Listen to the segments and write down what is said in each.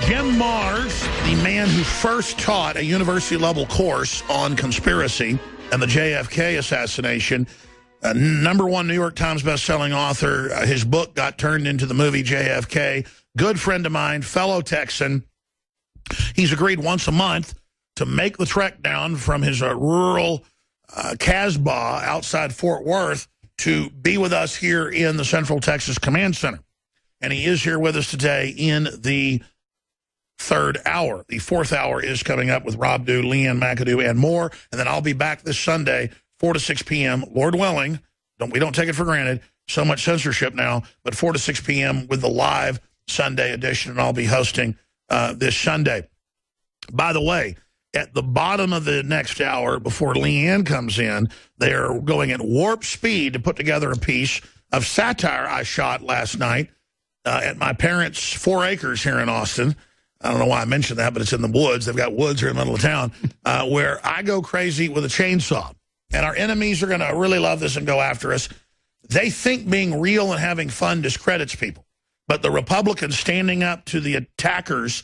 Jim Maars, the man who first taught a university-level course on conspiracy and the JFK assassination, #1 New York Times best-selling author. His book got turned into the movie JFK. Good friend of mine, fellow Texan. He's agreed once a month to make the trek down from his rural Casbah outside Fort Worth to be with us here in the Central Texas Command Center. And he is here with us today in the third hour. The fourth hour is coming up with Rob Dew, Leanne McAdoo, and more. And then I'll be back this Sunday, 4 to 6 p.m., Lord willing. We don't take it for granted. So much censorship now. But 4 to 6 p.m. with the live Sunday edition, and I'll be hosting this Sunday. By the way, at the bottom of the next hour, before Leanne comes in, they're going at warp speed to put together a piece of satire I shot last night at my parents' 4 acres here in Austin. I don't know why I mentioned that, but it's in the woods. They've got woods here in the middle of town where I go crazy with a chainsaw. And our enemies are going to really love this and go after us. They think being real and having fun discredits people. But the Republicans standing up to the attackers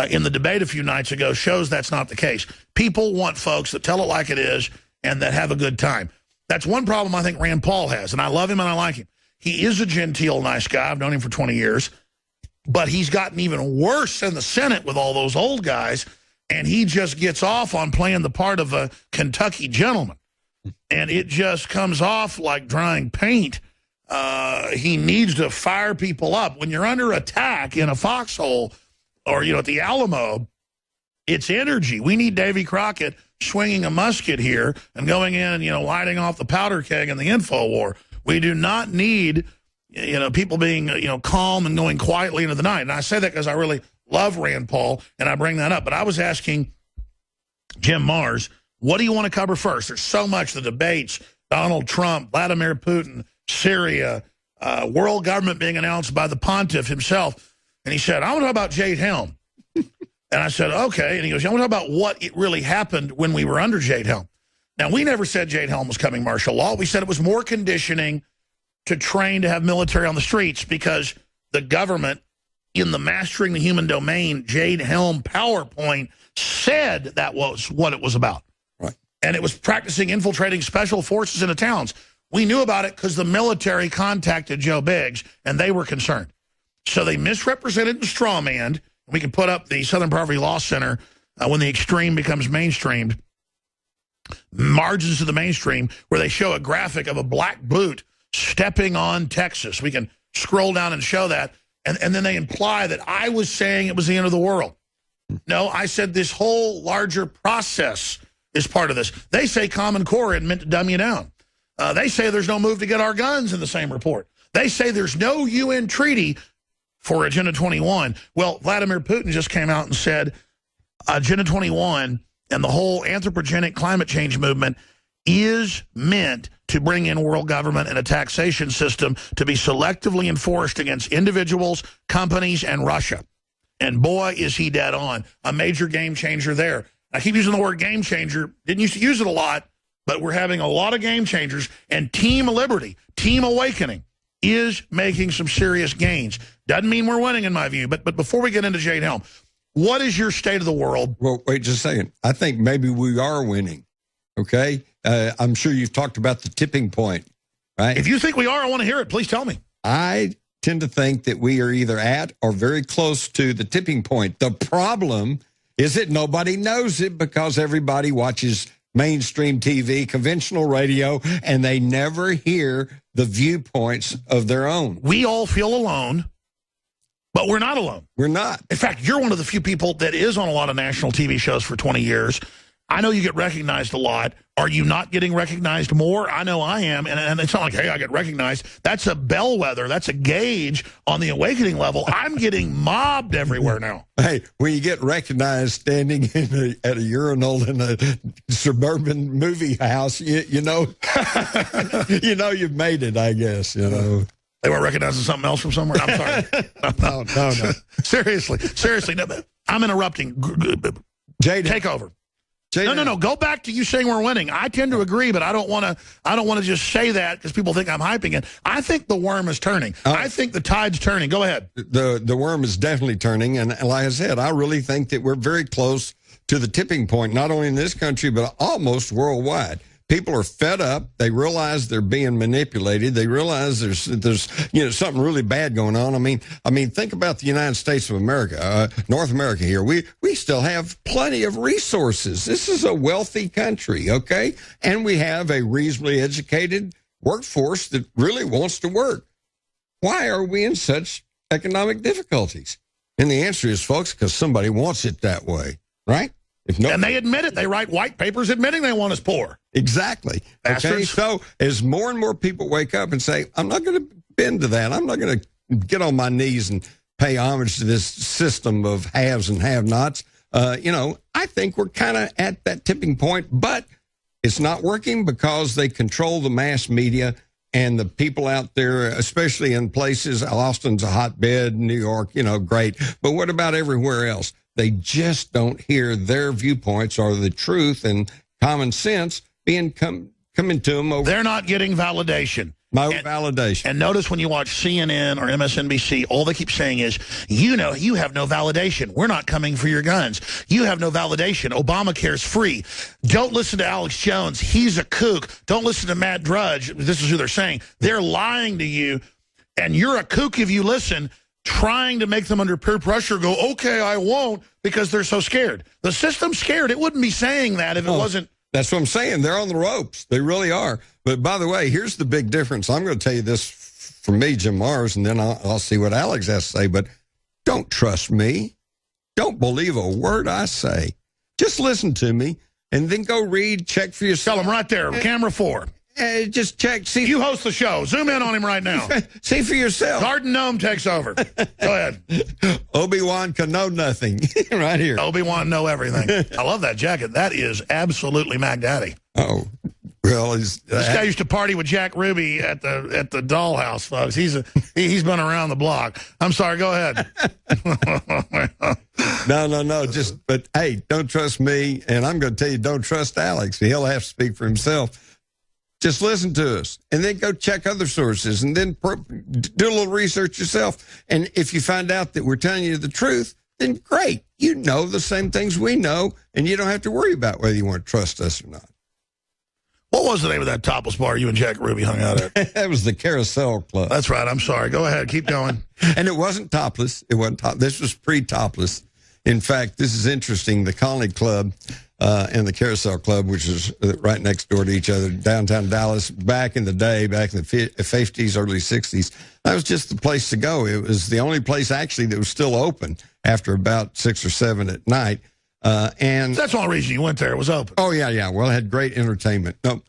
in the debate a few nights ago shows that's not the case. People want folks that tell it like it is and that have a good time. That's one problem I think Rand Paul has, and I love him and I like him. He is a genteel, nice guy. I've known him for 20 years. But he's gotten even worse in the Senate with all those old guys, and he just gets off on playing the part of a Kentucky gentleman. And it just comes off like drying paint. He needs to fire people up. When you're under attack in a foxhole or, at the Alamo, it's energy. We need Davy Crockett swinging a musket here and going in and, lighting off the powder keg in the info war. We do not need people being, calm and going quietly into the night. And I say that because I really love Rand Paul, and I bring that up. But I was asking Jim Maars, what do you want to cover first? There's so much, the debates, Donald Trump, Vladimir Putin, Syria, world government being announced by the pontiff himself. And he said, I want to talk about Jade Helm. And I said, okay. And he goes, I want to talk about what it really happened when we were under Jade Helm. Now, we never said Jade Helm was coming martial law. We said it was more conditioning to train to have military on the streets because the government, in the Mastering the Human Domain, Jade Helm PowerPoint, said that was what it was about. Right. And it was practicing infiltrating special forces into towns. We knew about it because the military contacted Joe Biggs, and they were concerned. So they misrepresented and strawmanned. We can put up the Southern Poverty Law Center when the extreme becomes mainstreamed, margins to the mainstream, where they show a graphic of a black boot stepping on Texas. We can scroll down and show that. And then they imply that I was saying it was the end of the world. No, I said this whole larger process is part of this. They say Common Core had meant to dumb you down. They say there's no move to get our guns in the same report. They say there's no UN treaty for Agenda 21. Well, Vladimir Putin just came out and said Agenda 21 and the whole anthropogenic climate change movement is meant to bring in world government and a taxation system to be selectively enforced against individuals, companies, and Russia. And boy, is he dead on. A major game changer there. I keep using the word game changer. Didn't used to use it a lot, but we're having a lot of game changers. And Team Liberty, Team Awakening, is making some serious gains. Doesn't mean we're winning, in my view. But before we get into Jade Helm, what is your state of the world? Well, wait just a second. I think maybe we are winning, okay? I'm sure you've talked about the tipping point, right? If you think we are, I want to hear it. Please tell me. I tend to think that we are either at or very close to the tipping point. The problem is that nobody knows it because everybody watches mainstream TV, conventional radio, and they never hear the viewpoints of their own. We all feel alone, but we're not alone. We're not. In fact, you're one of the few people that is on a lot of national TV shows for 20 years. I know you get recognized a lot. Are you not getting recognized more? I know I am, and it's not like, hey, I get recognized. That's a bellwether. That's a gauge on the awakening level. I'm getting mobbed everywhere now. Hey, when you get recognized standing at a urinal in a suburban movie house, you know you've made it, I guess, They weren't recognizing something else from somewhere? I'm sorry. No. Seriously. No, I'm interrupting. Jade, take over. No. Go back to you saying we're winning. I tend to agree, but I don't want to just say that because people think I'm hyping it. I think the worm is turning. I think the tide's turning. Go ahead. The worm is definitely turning, and like I said, I really think that we're very close to the tipping point, not only in this country but almost worldwide. People are fed up. They realize they're being manipulated. They realize there's something really bad going on. I mean, think about the United States of America, North America here. We still have plenty of resources. This is a wealthy country, okay? And we have a reasonably educated workforce that really wants to work. Why are we in such economic difficulties? And the answer is, folks, because somebody wants it that way, right? And they admit it. They write white papers admitting they want us poor. Exactly. Bastards. Okay. So as more and more people wake up and say, I'm not going to bend to that. I'm not going to get on my knees and pay homage to this system of haves and have-nots. I think we're kind of at that tipping point, but it's not working because they control the mass media and the people out there, especially in places. Austin's a hotbed, New York, great. But what about everywhere else? They just don't hear their viewpoints or the truth and common sense being coming to them. They're not getting validation. Validation. And notice when you watch CNN or MSNBC, all they keep saying is, you have no validation. We're not coming for your guns. You have no validation. Obamacare's free. Don't listen to Alex Jones. He's a kook. Don't listen to Matt Drudge. This is who they're saying. They're lying to you, and you're a kook if you listen, trying to make them under peer pressure go, okay, I won't, because they're so scared. The system's scared. It wouldn't be saying that if it wasn't. That's what I'm saying. They're on the ropes. They really are. But by the way, here's the big difference. I'm going to tell you this from me, Jim Maars, and then I'll see what Alex has to say. But don't trust me. Don't believe a word I say. Just listen to me and then go read, check for yourself. Tell him right there, camera 4. Just check. See, you host the show. Zoom in on him right now. See for yourself. Garden Gnome takes over. Go ahead. Obi-Wan can know nothing. Right here. Obi-Wan know everything. I love that jacket. That is absolutely Mac Daddy. Oh, well, this guy used to party with Jack Ruby at the dollhouse, folks. He's been around the block. I'm sorry. Go ahead. No. But hey, don't trust me, and I'm going to tell you, don't trust Alex. He'll have to speak for himself. Just listen to us, and then go check other sources, and then do a little research yourself. And if you find out that we're telling you the truth, then great. You know the same things we know, and you don't have to worry about whether you want to trust us or not. What was the name of that topless bar you and Jack Ruby hung out at? That was the Carousel Club. That's right. I'm sorry. Go ahead. Keep going. And it wasn't topless. This was pre-topless. In fact, this is interesting. The Colony Club and the Carousel Club, which is right next door to each other, downtown Dallas, back in the day, back in the 50s, early 60s, that was just the place to go. It was the only place, actually, that was still open after about 6 or 7 at night. And that's the only reason you went there. It was open. Oh, yeah. Well, it had great entertainment. No,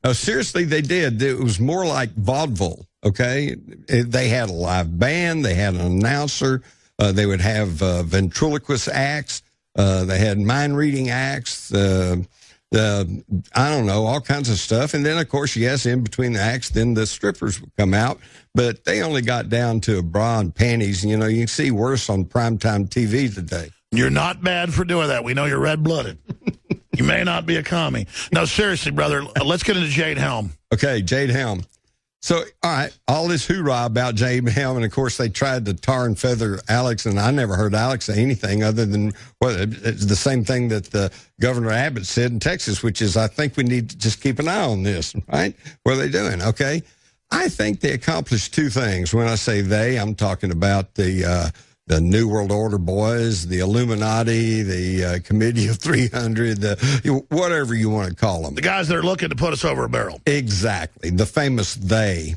no, seriously, they did. It was more like vaudeville, okay? They had a live band. They had an announcer. They would have ventriloquist acts. They had mind-reading acts. I don't know, all kinds of stuff. And then, of course, yes, in between the acts, then the strippers would come out. But they only got down to a bra and panties. You can see worse on primetime TV today. You're not bad for doing that. We know you're red-blooded. You may not be a commie. No, seriously, brother, let's get into Jade Helm. Okay, Jade Helm. So, all right, all this hoorah about Jade Helm, and, of course, they tried to tar and feather Alex, and I never heard Alex say anything other than it's the same thing that Governor Abbott said in Texas, which is, I think we need to just keep an eye on this, right? What are they doing, okay? I think they accomplished 2 things. When I say they, I'm talking about the New World Order boys, the Illuminati, the Committee of 300, whatever you want to call them. The guys that are looking to put us over a barrel. Exactly. The famous they.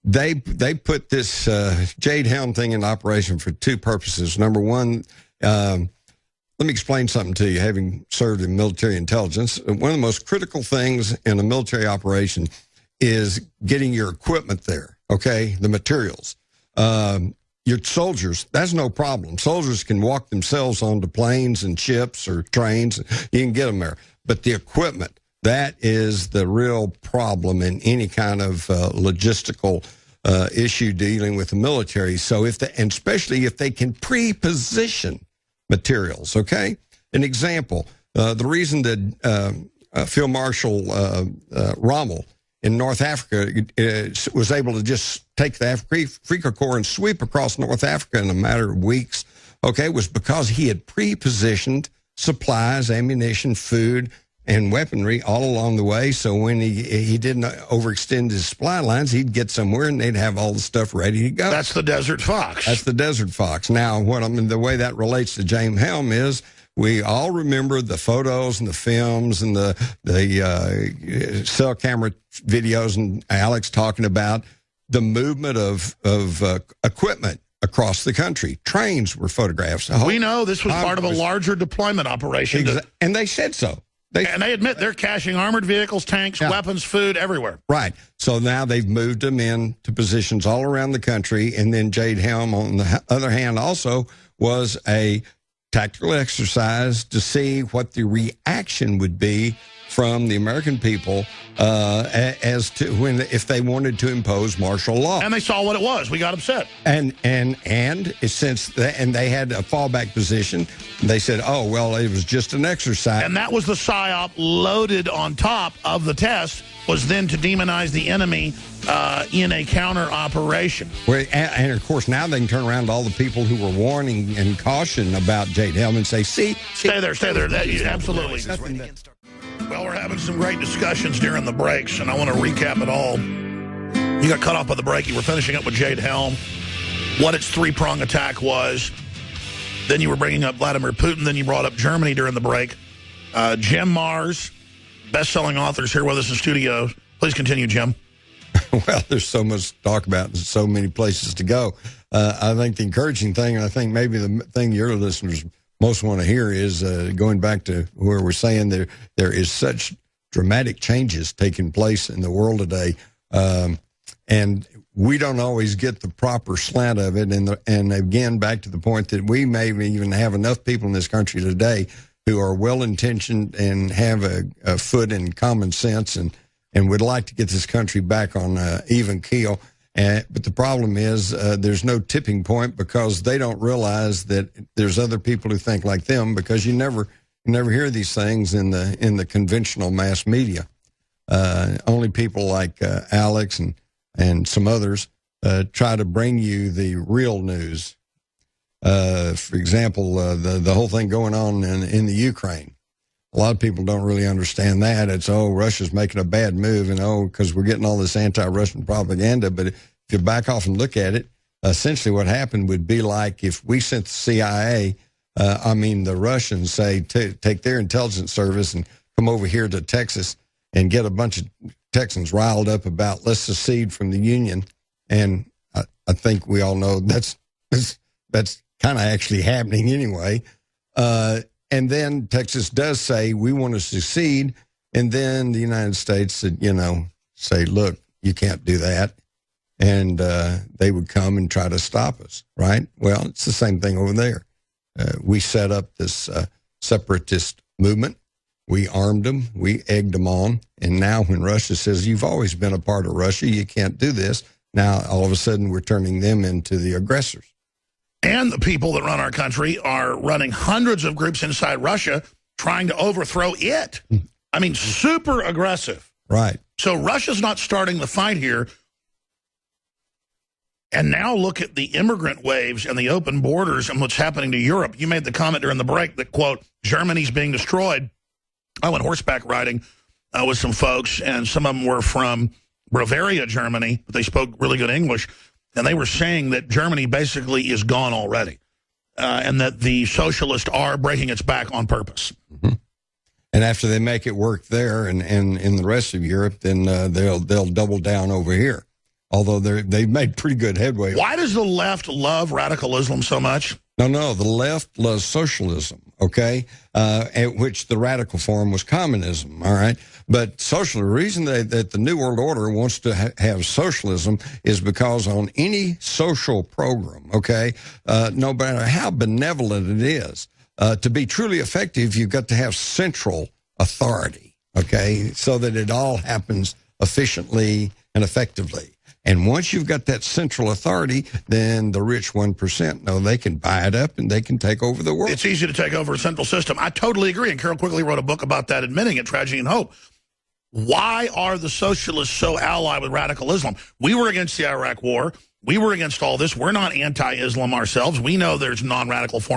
They put this Jade Helm thing in operation for 2 purposes. Number one, let me explain something to you, having served in military intelligence. One of the most critical things in a military operation is getting your equipment there, okay, the materials. Your soldiers, that's no problem. Soldiers can walk themselves onto planes and ships or trains. You can get them there. But the equipment, that is the real problem in any kind of logistical issue dealing with the military. So and especially if they can pre-position materials, okay? An example, The reason that Field Marshal Rommel in North Africa was able to just take the Afrika Korps and sweep across North Africa in a matter of weeks, okay, was because he had pre-positioned supplies, ammunition, food, and weaponry all along the way. So when he didn't overextend his supply lines, he'd get somewhere and they'd have all the stuff ready to go. That's the Desert Fox. That's the Desert Fox. Now, the way that relates to James Helm is we all remember the photos and the films and the cell camera videos and Alex talking about the movement of equipment across the country. Trains were photographed. We know this was part of a larger deployment operation. And they said so. And they admit they're caching armored vehicles, tanks, weapons, food, everywhere. Right. So now they've moved them into positions all around the country. And then Jade Helm, on the other hand, also was a tactical exercise to see what the reaction would be from the American people as to if they wanted to impose martial law. And they saw what it was. We got upset. And since they had a fallback position, they said, oh, well, it was just an exercise. And that was the PSYOP loaded on top of the test, was then to demonize the enemy in a counter operation. Well, and of course, now they can turn around to all the people who were warning and caution about Jade Helm and say, see, stay there. Absolutely. Well, we're having some great discussions during the breaks, and I want to recap it all. You got cut off by the break. You were finishing up with Jade Helm, what its three-prong attack was. Then you were bringing up Vladimir Putin. Then you brought up Germany during the break. Jim Maars, best-selling author, is here with us in studio. Please continue, Jim. Well, there's so much to talk about and so many places to go. I think the encouraging thing, and I think maybe the thing your listeners most want to hear is going back to where we're saying there is such dramatic changes taking place in the world today, and we don't always get the proper slant of it. And again, back to the point that we may even have enough people in this country today who are well-intentioned and have a foot in common sense and would like to get this country back on even keel. But the problem is there's no tipping point because they don't realize that there's other people who think like them, because you never hear these things in the conventional mass media. Only people like Alex and some others try to bring you the real news. For example, the whole thing going on in the Ukraine. A lot of people don't really understand that. It's, Russia's making a bad move, and because we're getting all this anti-Russian propaganda. But if you back off and look at it, essentially what happened would be like if we sent the CIA, the Russians, say, take their intelligence service and come over here to Texas and get a bunch of Texans riled up about let's secede from the Union. And I think we all know that's kind of actually happening anyway. And then Texas does say, we want to secede. And then the United States said, say, look, you can't do that. And they would come and try to stop us, right? Well, it's the same thing over there. We set up this separatist movement. We armed them. We egged them on. And now when Russia says, you've always been a part of Russia, you can't do this. Now, all of a sudden, we're turning them into the aggressors. And the people that run our country are running hundreds of groups inside Russia trying to overthrow it. I mean, super aggressive. Right. So Russia's not starting the fight here. And now look at the immigrant waves and the open borders and what's happening to Europe. You made the comment during the break that, quote, Germany's being destroyed. I went horseback riding with some folks, and some of them were from Bavaria, Germany, but they spoke really good English. And they were saying that Germany basically is gone already, and that the socialists are breaking its back on purpose. Mm-hmm. And after they make it work there and in the rest of Europe, then they'll double down over here. Although they've made pretty good headway. Why does the left love radical Islam so much? No, the left loves socialism, okay, at which the radical form was communism, all right? But the reason that the New World Order wants to have socialism is because on any social program, okay, no matter how benevolent it is, to be truly effective, you've got to have central authority, okay, so that it all happens efficiently and effectively. And once you've got that central authority, then the rich 1% know they can buy it up and they can take over the world. It's easy to take over a central system. I totally agree. And Carol Quigley wrote a book about that, admitting it, Tragedy and Hope. Why are the socialists so allied with radical Islam? We were against the Iraq War. We were against all this. We're not anti-Islam ourselves. We know there's non-radical forms